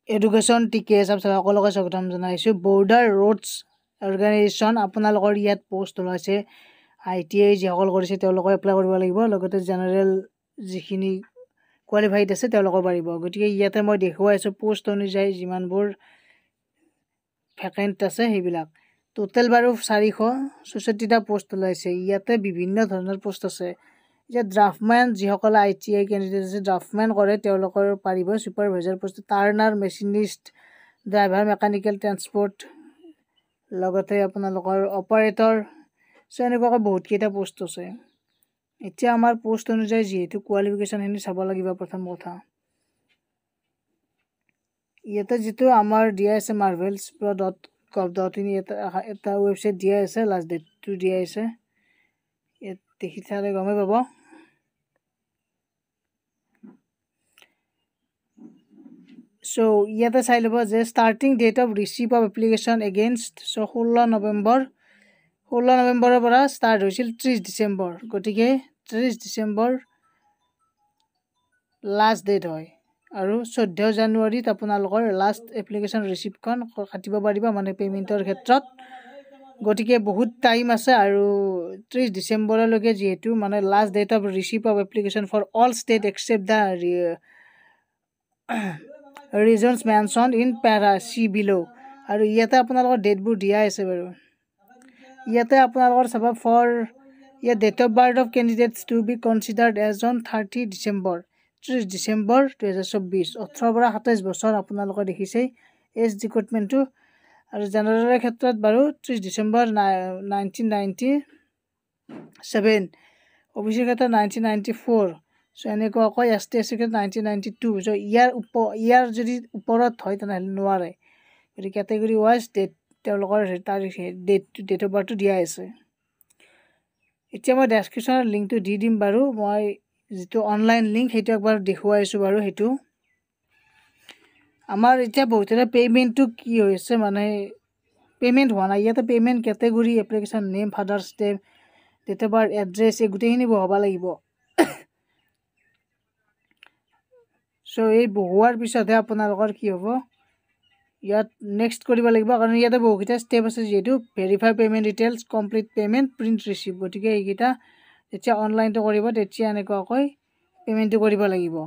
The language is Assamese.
এডুকেশ্যন টিকেছ সকলোকে স্বাগতম জনাইছোঁ। বৰ্ডাৰ ৰোডছ অৰ্গেনাইজেশ্যন আপোনালোকৰ ইয়াত পোষ্ট ওলাইছে। ITI যিসকল কৰিছে তেওঁলোকে এপ্লাই কৰিব লাগিব, লগতে জেনেৰেল যিখিনি কোৱালিফাইড আছে তেওঁলোকো পাৰিব। গতিকে ইয়াতে মই দেখুৱাই আছোঁ পোষ্ট অনুযায়ী যিমানবোৰ ভেকেণ্ট আছে সেইবিলাক। টোটেল বাৰু 464টা পোষ্ট ওলাইছে। ইয়াতে বিভিন্ন ধৰণৰ পোষ্ট আছে। এতিয়া ড্ৰাফটমেন যিসকলে ITI কেণ্ডিডেট আছে ড্ৰাফটমেন কৰে তেওঁলোকৰ পাৰিব। Supervisor post, turner, machinist, driver, mechanical, transport, লগতে আপোনালোকৰ অপাৰেটৰ। চ' এনেকুৱাকৈ বহুতকেইটা পোষ্ট আছে। এতিয়া আমাৰ পোষ্ট অনুযায়ী যিহেতু কোৱালিফিকেশ্যনখিনি চাব লাগিব। প্ৰথম কথা ইয়াতে যিটো আমাৰ দিয়া আছে marvelspro.gov.in এটা ৱেবছাইট দিয়া আছে, লাষ্ট ডেটটো দিয়া আছে। ইয়াত দেখি চালে গমেই পাব। চ' ইয়াতে চাই ল'ব যে starting date of receive of application against. চ' 16 নৱেম্বৰৰ পৰা ষ্টাৰ্ট হৈছিল 30 ডিচেম্বৰ। গতিকে 30 ডিচেম্বৰ লাষ্ট ডেট হয় আৰু 14 জানুৱাৰীত আপোনালোকৰ লাষ্ট এপ্লিকেশ্যন ৰিচিপ্টখন কাটিব পাৰিব, মানে পে'মেণ্টৰ ক্ষেত্ৰত। গতিকে বহুত টাইম আছে আৰু 30 ডিচেম্বৰলৈকে যিহেতু মানে last date of receive of application for all state except the regions mention in para C below'. আৰু ইয়াতে আপোনালোকৰ ডেটবোৰ দিয়া আছে বাৰু। ইয়াতে আপোনালোকৰ চাব ফৰ ইয়াত date of birth of candidates to be considered as on 30 December 2024। 18 পৰা 27 বছৰ আপোনালোকে দেখিছেই এজ ৰিক্ৰুটমেণ্টটো। আৰু জেনেৰেলৰ ক্ষেত্ৰত বাৰু 30 ডিচেম্বৰ 1997, OBCৰ ক্ষেত্ৰত 1994। চ' এনেকুৱাকৈ ST ক্ষেত্ৰত 1992। চ' ইয়াৰ যদি ওপৰত হয় তেনেহ'লে নোৱাৰে। গতিকে কেটেগৰী ৱাইজ তেওঁলোকৰ ডেট অফ বাৰ্থটো দিয়া আছে। এতিয়া মই ডেছক্ৰিপশ্যনৰ লিংকটো দি দিম বাৰু। মই যিটো অনলাইন লিংক সেইটো একবাৰ দেখুৱাইছোঁ বাৰু। সেইটো আমাৰ এতিয়া বহুতৰে পে'মেণ্টটো কি হৈছে, মানে পে'মেণ্ট হোৱা নাই। ইয়াতে payment category, application name, father's name, date of birth, address এই গোটেইখিনি বহাব লাগিব। চ' এই বহুৱাৰ পিছতহে আপোনালোকৰ কি হ'ব, ইয়াত নেক্সট কৰিব লাগিব। কাৰণ ইয়াতে বহুকেইটা ষ্টেপ আছে যিহেতু verify payment details, complete payment, print receipt. গতিকে এইকেইটা যেতিয়া অনলাইনটো কৰিব তেতিয়া এনেকুৱাকৈ পে'মেণ্টটো কৰিব লাগিব।